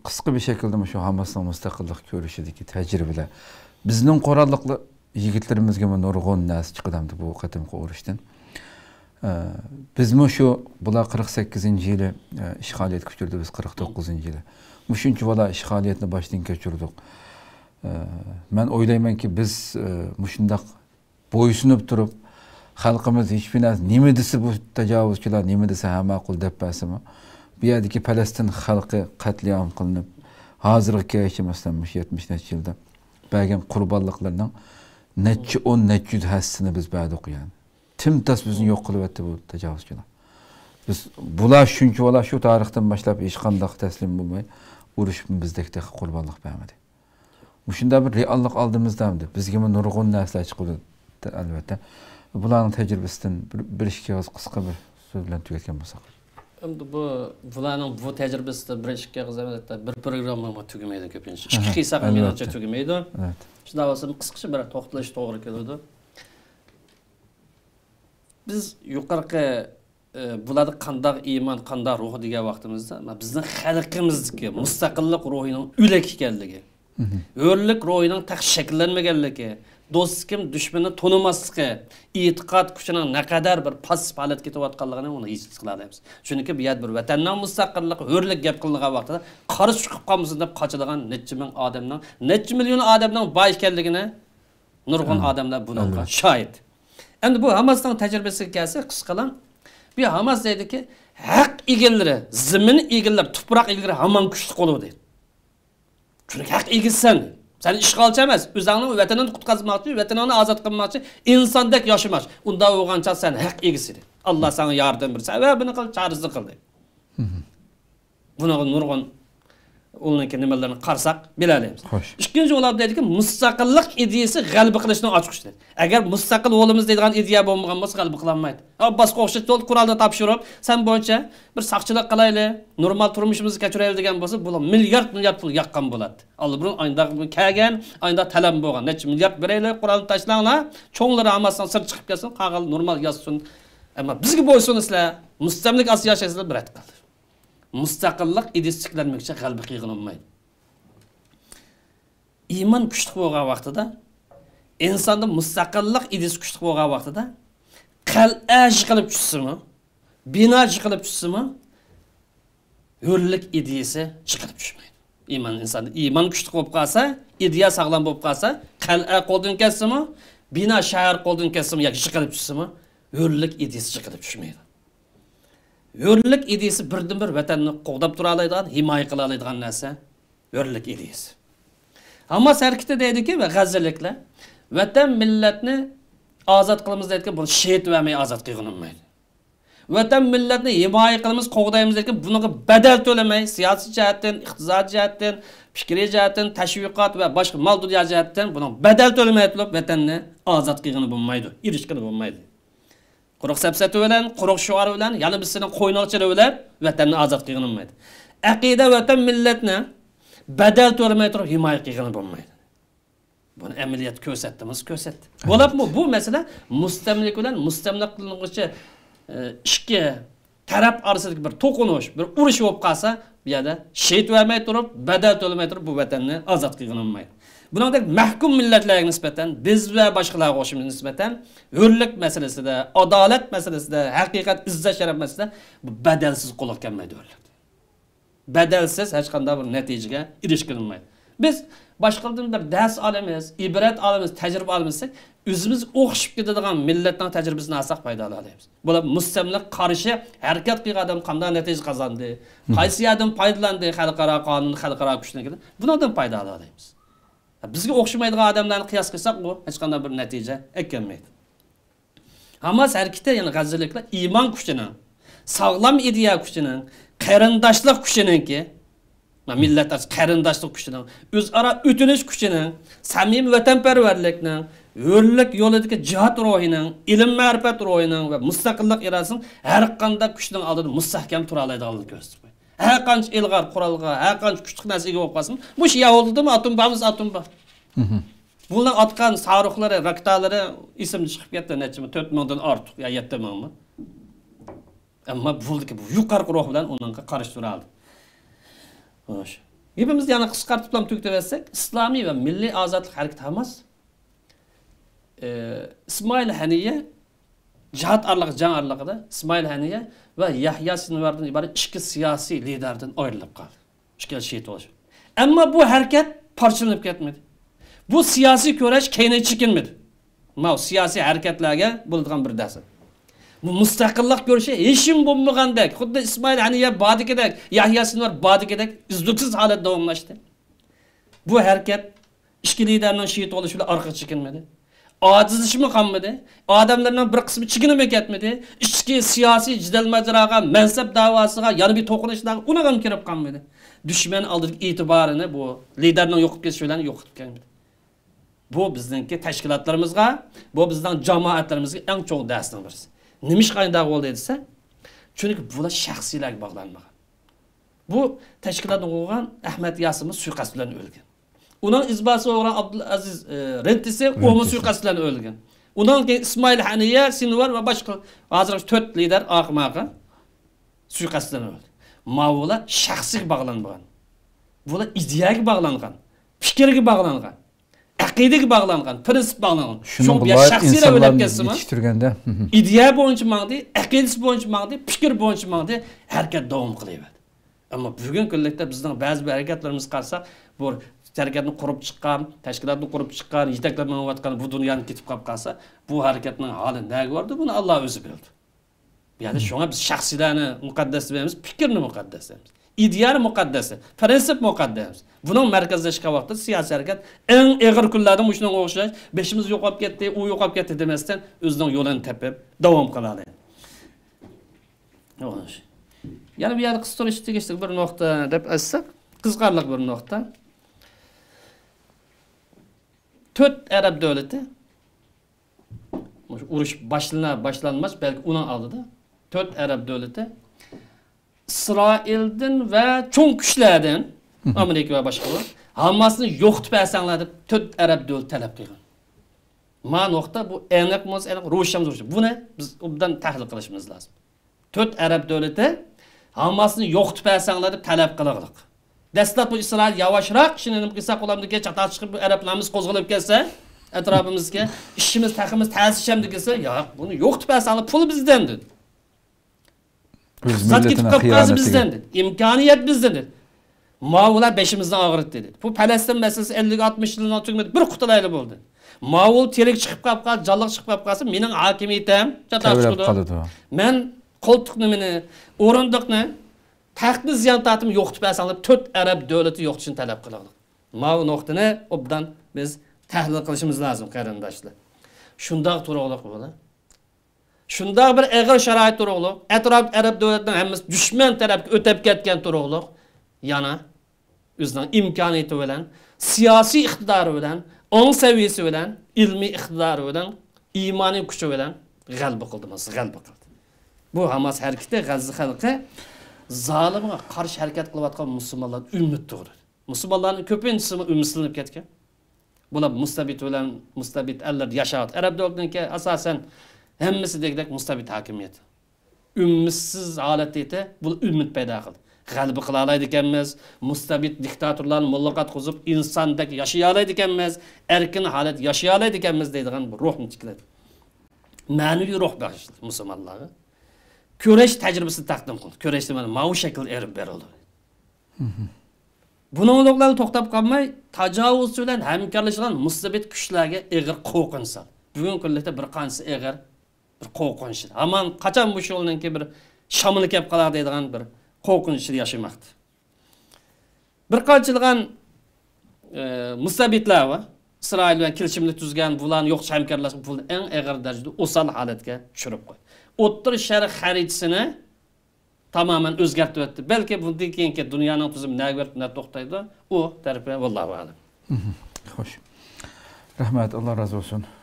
qisqa bir şekilde şu Hamas'ın müstakillik görüşüdeki tecrübeler. Bizning qoralliqli yigitlarimizga nurg'un narsa chiqadimdi bu qatimqi urushdan. Biz şu bular 48-yili ishg'oliyat kuchirdi, biz 49-yili. Shuncha bola ishg'oliyatni boshdan kechirdik. Men o'ylaymanki biz shundaq bo'ysunib turib, xalqimiz hech bir narsa nima desa bu tajovuzchilar, nima desa ham ma'qul deb basimi. Bu yerdagi Falastin xalqi qatliam qilinib, hozirgi yashamasdan 70 necha yilda bergan qurbonliklarning necha 10 necha yuz hassini biz berdik yani. Timtas bizni yo'q qilyapti bu tajovuzchilar. Biz bular shuncha bola shu tarixdan boshlab hech qanday taslim bo'lmay urush bizdek qurbonlik bermadi. Shunda bir reallik oldimizda bizga nurg'un narsalar chiqdi albatta. Bularning tajribasidan bir ikki og'iz qisqa bir so'z bilan tugatgan bo'lsak. Endi bularning bu tajribasida bir ikki og'iz bir programma tugamaydi ko'pincha. 2 soat minutcha tugamaydi. Evet. Shunda bo'lsa qisqacha bir to'xtalish to'g'ri keladi. Biz yuqorqi bularda qanday iymon, qanday ruh degan vaqtimizda bizning xalqimizdagi mustaqillik ruhining o'lak ekanligi, o'rlik ruhining shakllanmaganligi, do'stkim dushmanni tonimasligi, e'tiqod kuchining naqadar bir past holat ketayotganligini uni his qilamiz. Chunki bu yer bir vatanning mustaqilligi, o'rlik gap qilingan vaqtida qarshi chiqib qolmasin deb qochadigan necha ming odamning, necha million odamning boy ekanligini nurg'un odamlar bunga shohid. Endi bu Hamasning tajribasiga kelsa qisqalan, bu Hamas deydiki, haq egallari, zamin egallari, tuproq egallari hamon kuchli qoladi deydi. Chunki haq egisan, sen ishg'olchi emas, o'zingning vatanini qutqazmoqchi, vatanini ozod qilmoqchi, insondek yashamoqchi. Unda o'g'ancha sen haq egisidir. Alloh sana yordam bersa va buni qil, chorasini qil deydi. Buni nurg'un onunki nimalarni qarsak bilalaymiz. Ikkinchi ular deydiki, mustaqillik ideyasi g'alaba qilishni ochiqdir. Agar mustaqil bo'lamiz deydigan ideya bo'lmagan bo'lsa g'alaba qilolmaydi. Boshqa o'xshash to'l qurolni topshirib, sen bo'yicha bir saqchilik qilayli, normal turmushimizni kechiraylik degan bo'lsa, bu milliard pul yaqqan bo'ladi. Albatta, ayda kelgan, ayda talab bo'lgan. Necha milliard beraylik, qurolni tashlanglar, cho'nglari Hamasdan sir chiqib kelsin, qag'al normal yozsin. Ammo bizga bo'ysunsizlar, mustamlik Osiyo yashasizlar bir ayt qildi. Mustaqillik ideyasi tiklanmoqcha qalbi qiyg'inolmaydi. Iymon kuchli bo'lgan vaqtida, insonda mustaqillik ideyasi kuchli bo'lgan vaqtida qal'a yiqilib tushsimi, bino yiqilib tushsimi, yo'llik ideyasi chiqib tushmaydi. Insonda iymon kuchli bo'lib qolsa, ideya sog'lom bo'lib qolsa, qal'a qo'ldan kessimi, bino shahar qo'ldan kessimi yoki yiqilib tushsimi, yo'llik ideyasi chiqib tushmaydi. Yo'rlik ideyasi birdan-bir vatanni qo'g'dab tura oladigan, himoya qila oladigan narsa yo'rlik ideyasi. Ammo harakati deydiki va g'azzaliklar vatan millatni ozod qilamiz deydigan bu shehid vermay ozod qilolmaydi. Vatan millatni himoya qilamiz, qo'g'daymiz deydigan bunga badal to'lamay, siyosiy jihatdan, iqtisodiy jihatdan, fikriy jihatdan, tashviqot va boshqa mol dunyo jihatdan buning badal to'lamay turib vatanni ozod qilgani bo'lmaydi, erishgani bo'lmaydi. Quruq sapsati bilan, quruq shuar bilan, yana bizning qo'ynoqchilar bilan vatanni ozod qilgani bo'lmaydi. Aqida vatan millatni badal to'lamay turib himoya qilgani bo'lmaydi. Buni amaliyat ko'rsatdi. Bo'labmi bu masala mustamlik bilan mustamlak qilinuvchi ikki taraf orasidagi bir to'qinish, bir urush bo'lib qolsa, bu yerda shehid vermay turib, badal to'lamay turib bu vatanni ozod qilgani bo'lmaydi. Buningdek mahkum millatlarga nisbatan, biz va boshqalarga o'xshash nisbatan hurlik masalasida, adolat masalasida, haqiqat, izzat sharaf masalasida bu badalsiz qo'lga kelmaydi hurlik. Badalsiz hech qanday bir natijaga erishilmaydi. Biz boshqalardan bir dars olamiz, ibrat olamiz, tajriba olamiz, o'zimiz o'xshib ketadigan millatning tajribasini olsak foyda olamiz. Bular mustamlik qarshi harakat qilgan odam qanday natija qozondi, qaysi yerdan foydalandi, xalqaro qonun, xalqaro kuchlardan, bundan foyda olamiz. Bizga o'xshamaydigan odamlarni qiyos qilsak, bu hech qanday bir natija kelmaydi. Hamas harakati, ya'ni g'azzaliklar iymon kuchining, sog'lom ideya kuchining, qarindoshlik kuchininki, millat qarindoshlik kuchining, o'zaro o'tinish kuchining, samimiy vatanparvarlikning, yo'llik yo'lidagi jihad ruhining, ilm ma'rifat ruhining va mustaqillik irodasining har qanday kuchning oldida mustahkam tura oladiganligini ko'rsatib qo'ydi. Her qancha ilg'or qurolga, her qancha kuchli narsaga bo'lib qolsin, bu Yahudimi atom bor. Bunlar atgan sarıqları, raktalari isimli chiqib ketdi, necha 4000 dan ortiq, ya 7000 mi? Ammo buldiki bu yuqorqi ruh bilan unga qarshi turadi. Xo'sh. Hepimiz yani qisqartib tugitib etsek, İslami ve Milli Azadlık Hareketi Hamas İsmail Haniye cihat arlığı, can arlığıda İsmail Haniye ve Yahya Sinvar'dan ibaret iki siyasi liderden ayrılıp kaldı. İşgal şehit olacak. Ama bu hareket parçalanıp gitmedi. Bu siyasi köreş keyne çekinmedi. Ma siyasi hareketlerge bulduğun bir dersin. Bu müstakillik görüşü eşim bulmagandek. Xuddi İsmail Haniye badigedek, Yahya Sinvar badigedek üzlüksüz halet davamlaştı. Bu hareket iki liderden şehit oluşuyla arka çekinmedi. Acizleşme kalmadı. Adamlardan bir kısmı çekinmek etmedi. İçki siyasi cidel maceraga, mensep davasıga, yani bir tokunuşlar ona gam kirip kalmadı. Düşman aldık itibarını bu liderden yokup geçiyorlar, yokup gelmedi. Bu bizdenki teşkilatlarımızga, bu bizden cemaatlerimizge en çok dersini veririz. Nimiş kaynağı oldu edilse? Çünkü bular şahsilerge bağlanmagan. Bu teşkilatın olan Ahmet Yasim'in suikastıyla ölgen. Onun izbası olan Abdülaziz Rentisi onun suikastıyla ölgen. Ondan ki İsmail Haniye, Sinvar ve başka hazır 4 lider ahmağı suikastıyla öldü. Mavula şahsi bağlanmagan. Bular ideyaga bağlangan, fikirga bağlangan. Aqidega bağlangan, prinsip bağlangan. Şunu şahsiyle öylep yetiştirgende. İdeya boyunca mağdi, aqidasi boyunca mağdi, fikir boyunca mağdi, hareket davom qilaveradi. Ama bugün kunlikda bizning ba'zi bir hareketlerimiz qarsa, bu hareketni qurib chiqqan, tashkilotni qurib chiqqan, yetaklanayotgan bu dunyoni ketib qolib qolsa, bu hareketning holi nega bordi? Buni Alloh o'zi bildi. Yani şuna biz şahsilarni muqaddas deymiz, fikrni muqaddas deymiz. İdeyani muqaddas, prinsip muqaddas. Bunun merkezleşke vaqtida siyasi hareket en ağır kunlarda muşunga o'xshash, beşimiz yo'qolib ketdi, u yo'qolib ketdi demasdan o'zining yo'lini tepib davom qiladi. Yani bir yer qisqartirishga tegishli bir nuqta deb aytsak, qiziqarli bir nuqta. 4 Arab davlati urush başlanmaz belki onun aldıda 4 Arab davlati İsrail'den ve çoğun güçlerden Amerika ve başkaları Hamas'ını yok tüpersengler deb 4 Arab davlati talep qilgan. Ma nokta bu aniq ro'shamız. Bu ne? Biz bundan tahlil qilishimiz lazım. 4 Arab davlati Hamas'ını yok tüpersengler deb talep qilganlik. Dastlab bu İsrail yavaşroq shuni nima qilsak qo'lamizga chaqar chiqib arablarimiz qo'zg'alib kelsa, atrofimizga ishimiz, taximiz ta'sishamdi kelsa, yo'q, buni yo'q tüpersenglar pul bizdan dedi. Zat ketib qolib bizdan dedi. İmkoniyat bizdan dedi. Mavullar beşimizden ağırıt dedi. Bu Palestin meselesi 50-60 yılından tügmedi. Bir qutulaylı oldu. Mavul terik çıkıp kapka, jallık çıkıp kapkası mening hakimiyetim çatap çıkıdı. Men koltukni meni, o'rindiqni, taxtni ziyon tatım yo'qitib bersanlar 4 Arab davlati yo'qitishni talab qiladi. Mavul nuqtani obdan biz tahlil qilishimiz lazım qarindoshlar. Shundoq turug'liq bo'ladi. Shundoq bir og'ir sharoit turug'liq, atrof Arab davlatining hammasi dushman tarafga o'tib ketgan turug'liq. Yana o'zining imkoniyati bilan, siyosiy iqtidori bilan, ong saviyasi bilan, ilmiy iqtidori bilan, iymoniy kuchi bilan g'alaba qildi. Bu Hamas hareketi G'azza xalqi zolimga qarshi harakat qilayotgan musulmonlar umid tug'dirdi. Musulmonlarning ko'pinchisi umidlanib ketgan. Bular mustabid bilan mustabid allar yashayot. Arab davlatiniki asosan hammasi degdek mustabid hokimiyat. Umidsiz holatda edi, bu umid paydo qildi. G'alaba qila oladi ekanmiz, mustabid diktatorlarni muloqot qilib insondek yashay oladi ekanmiz, erkin holat yashay oladi ekanmiz deydigan bir ruhni tikladi. Ma'naviy ruh bag'ishladi musulmonlarga. Kurash tajribasini taqdim qildi. Kurashda mana bu shakl erib berildi. Buni ularni to'xtab qolmay, tajovuz bilan hamkorlashgan mustabid kuchlarga ig'ir qo'rqinch soldi. Bugun kunlarda bir qancha ig'ir bir qo'rqinch. Aman qachon bu yo'lninki bir shamini kelib qoladi deydigan bir qo'rqinchli yashamoqda. Bir qanchilgan mustabidlar va İsrail bilan kelishimni tuzgan, bularni yo'q hamkorlashib pulni eng og'ir darajada o'sal holatga tushirib qo'ydi. O'ttir sharq xaritasini tamamen o'zgartirib o'tdi. Balki bundan keyingi dunyoning tuzumi nega to'xtaydi, u tarafi vallohu a'lam. Xo'sh. Rahmat, Alloh razı olsun.